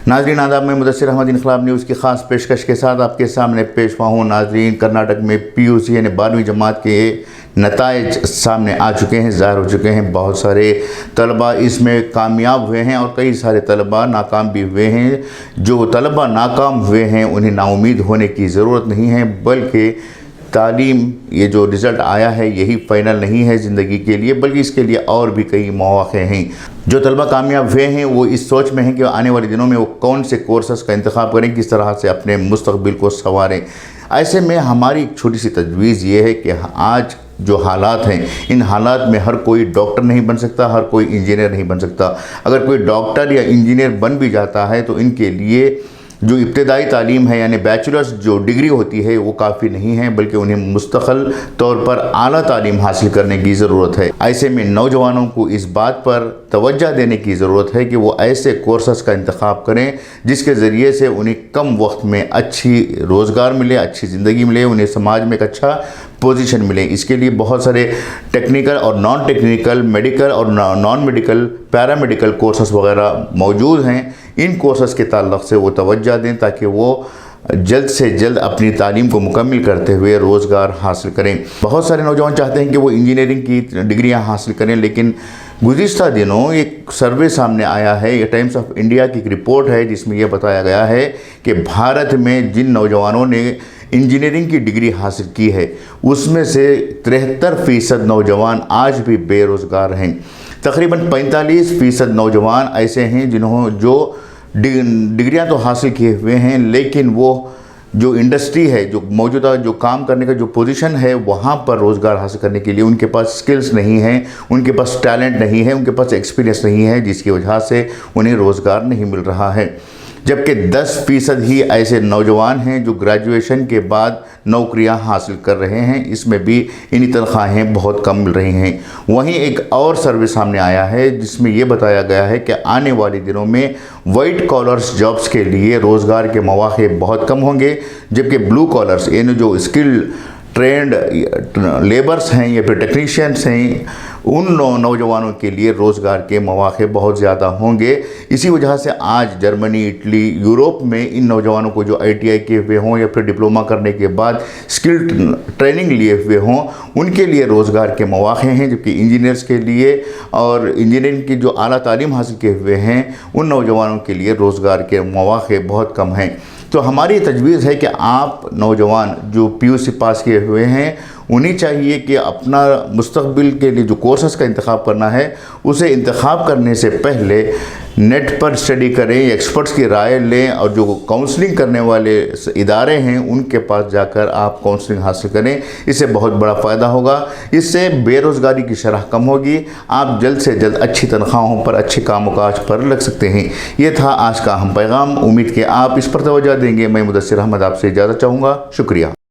ناظرین آداب، میں مدثر احمد انقلاب نیوز کی خاص پیشکش کے ساتھ آپ کے سامنے پیش ہوا ہوں۔ ناظرین، کرناٹک میں PUC یعنی 12ویں جماعت کے نتائج سامنے آ چکے ہیں، ظاہر ہو چکے ہیں۔ بہت سارے طلبہ اس میں کامیاب ہوئے ہیں اور کئی سارے طلبہ ناکام بھی ہوئے ہیں۔ جو طلبہ ناکام ہوئے ہیں انہیں نا امید ہونے کی ضرورت نہیں ہے، بلکہ تعلیم، یہ جو رزلٹ آیا ہے یہی فائنل نہیں ہے زندگی کے لیے، بلکہ اس کے لیے اور بھی کئی مواقع ہیں۔ جو طلبہ کامیاب ہوئے ہیں وہ اس سوچ میں ہیں کہ آنے والے دنوں میں وہ کون سے کورسز کا انتخاب کریں، کس طرح سے اپنے مستقبل کو سنواریں۔ ایسے میں ہماری ایک چھوٹی سی تجویز یہ ہے کہ آج جو حالات ہیں، ان حالات میں ہر کوئی ڈاکٹر نہیں بن سکتا، ہر کوئی انجینئر نہیں بن سکتا۔ اگر کوئی ڈاکٹر یا انجینئر بن بھی جاتا ہے تو ان کے لیے جو ابتدائی تعلیم ہے یعنی بیچلرز جو ڈگری ہوتی ہے وہ کافی نہیں ہے، بلکہ انہیں مستقل طور پر اعلیٰ تعلیم حاصل کرنے کی ضرورت ہے۔ ایسے میں نوجوانوں کو اس بات پر توجہ دینے کی ضرورت ہے کہ وہ ایسے کورسز کا انتخاب کریں جس کے ذریعے سے انہیں کم وقت میں اچھی روزگار ملے، اچھی زندگی ملے، انہیں سماج میں ایک اچھا پوزیشن ملے۔ اس کے لیے بہت سارے ٹیکنیکل اور نان ٹیکنیکل، میڈیکل اور نان میڈیکل، پیرامیڈیکل کورسز وغیرہ موجود ہیں۔ ان کورسز کے تعلق سے وہ توجہ دیں تاکہ وہ جلد سے جلد اپنی تعلیم کو مکمل کرتے ہوئے روزگار حاصل کریں۔ بہت سارے نوجوان چاہتے ہیں کہ وہ انجینئرنگ کی ڈگریاں حاصل کریں، لیکن گزشتہ دنوں ایک سروے سامنے آیا ہے، یہ ٹائمز آف انڈیا کی ایک رپورٹ ہے جس میں یہ بتایا گیا ہے کہ بھارت میں جن نوجوانوں نے انجینئرنگ کی ڈگری حاصل کی ہے اس میں سے 73% نوجوان آج بھی بے روزگار ہیں۔ تقریباً 45% نوجوان ایسے ہیں جو ڈگریاں تو حاصل کیے ہوئے ہیں، لیکن وہ جو انڈسٹری ہے، جو موجودہ جو کام کرنے کا جو پوزیشن ہے، وہاں پر روزگار حاصل کرنے کے لیے ان کے پاس سکلز نہیں ہیں، ان کے پاس ٹیلنٹ نہیں ہے، ان کے پاس ایکسپیرینس نہیں ہے، جس کی وجہ سے انہیں روزگار نہیں مل رہا ہے۔ جبکہ 10% ہی ایسے نوجوان ہیں جو گریجویشن کے بعد نوکریاں حاصل کر رہے ہیں، اس میں بھی انہی تنخواہیں بہت کم مل رہی ہیں۔ وہیں ایک اور سروے سامنے آیا ہے جس میں یہ بتایا گیا ہے کہ آنے والے دنوں میں وائٹ کالرز جابز کے لیے روزگار کے مواقع بہت کم ہوں گے، جبکہ بلو کالرز یعنی جو اسکل ٹرینڈ لیبرز ہیں یا پھر ٹیکنیشینز ہیں، ان نوجوانوں کے لیے روزگار کے مواقع بہت زیادہ ہوں گے۔ اسی وجہ سے آج جرمنی، اٹلی، یوروپ میں ان نوجوانوں کو جو ITI کیے ہوئے ہوں یا پھر ڈپلومہ کرنے کے بعد اسکل ٹریننگ لیے ہوئے ہوں، ان کے لیے روزگار کے مواقع ہیں، جبکہ انجینئرز کے لیے اور انجینئرنگ کی جو اعلیٰ تعلیم حاصل کیے ہوئے ہیں ان نوجوانوں کے لیے روزگار کے مواقع بہت کم ہیں۔ تو ہماری تجویز ہے کہ آپ نوجوان جو PUC پاس کیے ہوئے ہیں انہیں چاہیے کہ اپنا مستقبل کے لیے جو کورسز کا انتخاب کرنا ہے اسے انتخاب کرنے سے پہلے نیٹ پر اسٹڈی کریں، ایکسپرٹس کی رائے لیں، اور جو کاؤنسلنگ کرنے والے ادارے ہیں ان کے پاس جا کر آپ کاؤنسلنگ حاصل کریں۔ اس سے بہت بڑا فائدہ ہوگا، اس سے بے روزگاری کی شرح کم ہوگی، آپ جلد سے جلد اچھی تنخواہوں پر، اچھے کام و کاج پر لگ سکتے ہیں۔ یہ تھا آج کا اہم پیغام، امید کہ آپ اس پر توجہ دیں گے۔ میں مدثر احمد آپ سے اجازت چاہوں گا، شکریہ۔